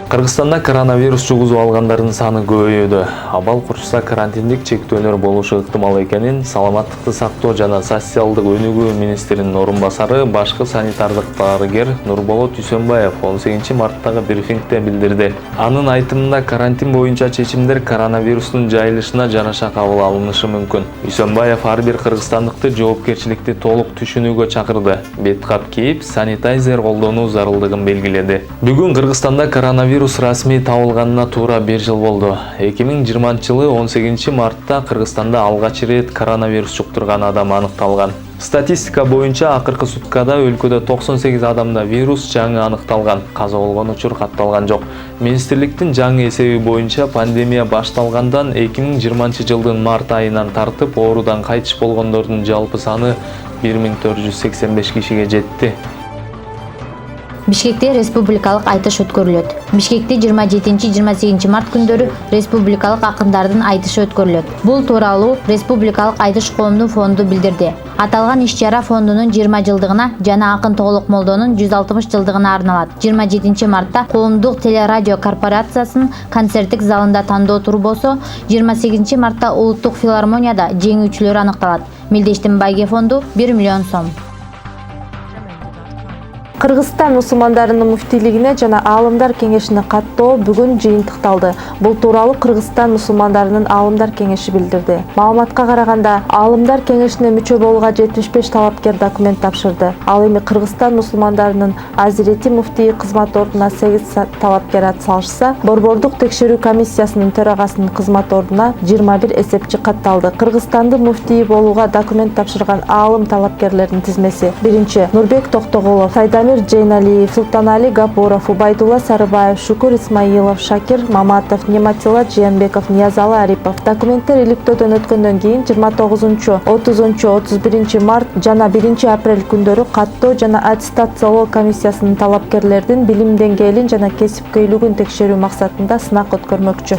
Кыргызстанда коронавирус жугузуп алгандардын саны көбөйүүдө. Абал курчса карантиндик чектөөлөр болушу ыктымал экенин Саламаттыкты сактоо жана социалдык өнүгүү министринин орун басары башкы санитардык дарыгер Нурболот Дүйсөнбаев 18 марттагы брифингде билдирди. Анын айтымында карантин боюнча чечимдер коронавирустун жайылышына жараша кабыл алынышы мүмкүн. Дүйсөнбаев ар бир кыргызстандыкты жоопкерчиликти толук түшүнүүгө чакырды. Бет кап кийип, санитайзер колдонуу зарылдыгын белгиледи. Бүгүн Кыргызстанда коронавирус расмий табылганына туура 1 жыл болду. 2020-жылы 18 мартта Кыргызстанда алгач ирет коронавирус жуктурган адам аныкталган. Статистика боюнча акыркы суткада өлкөдө 98 адамда вирус жаңы аныкталган, каза болгон учур катталган жок. Министрликтин жаңы эсеби боюнча пандемия башталгандан 2020-жылдын март айынан тартып оорудан кайтыш болгондордун жалпы саны 1485 кишиге жетти. Бишкекте республикалык айтыш өткөрүлөт. Бишкекте 27-28 март күндөрү республикалык акындардын айтышы өткөрүлөт. Бул тууралуу Республикалык айтыш коомдук фонду билдирди. Аталган иш-чара фондунун 20 жылдыгына жана Акын Тоголок Молдонун 160 жылдыгына арналат. 27 мартта коомдук телерадио корпорациясынын концерттик залында тандоо турбосо, 28 мартта Улуттук филармонияда жеңүүчүлөр аныкталат. Мелдештин байге фонду 1 миллион сом. Кыргызстан мусулмандарынын муфтийлигине жана аалымдар кеңешине каттоо бүгүн жыйынтыкталды. Бул тууралуу Кыргызстан мусулмандарынын аалымдар кеңеши билдирди. Маалыматка караганда, аалымдар кеңешине мүчө болууга 75 талапкер документ тапшырды. Ал эми Кыргызстан мусулмандарынын Азирети муфтии кызмат ордуна 8 талапкер ат салышса, Борбордук текшерүү комиссиясынын төрагасынын кызмат ордуна 21 эсепчи катталды. Кыргызстандын муфтии болууга документ тапшырган аалым талапкерлердин тизмеси: 1. Нурбек Токтоголов, Сайдамир Жейналиев, Султанали Гапуров, Убайдулла Сарыбаев, Шукур Исмаилов, Шакир Маматов, Нематилла Жиянбеков, Ниязалы Арипов. Документтер иликтөөдөн өткөндөн кийин 29, 30, 31 март жана 1 апрель күндөрү каттоо жана аттестациялоо комиссиясынын талапкерлердин билим деңгээлин жана кесипкөйлүгүн текшерүү максатында сынак өткөрмөкчү.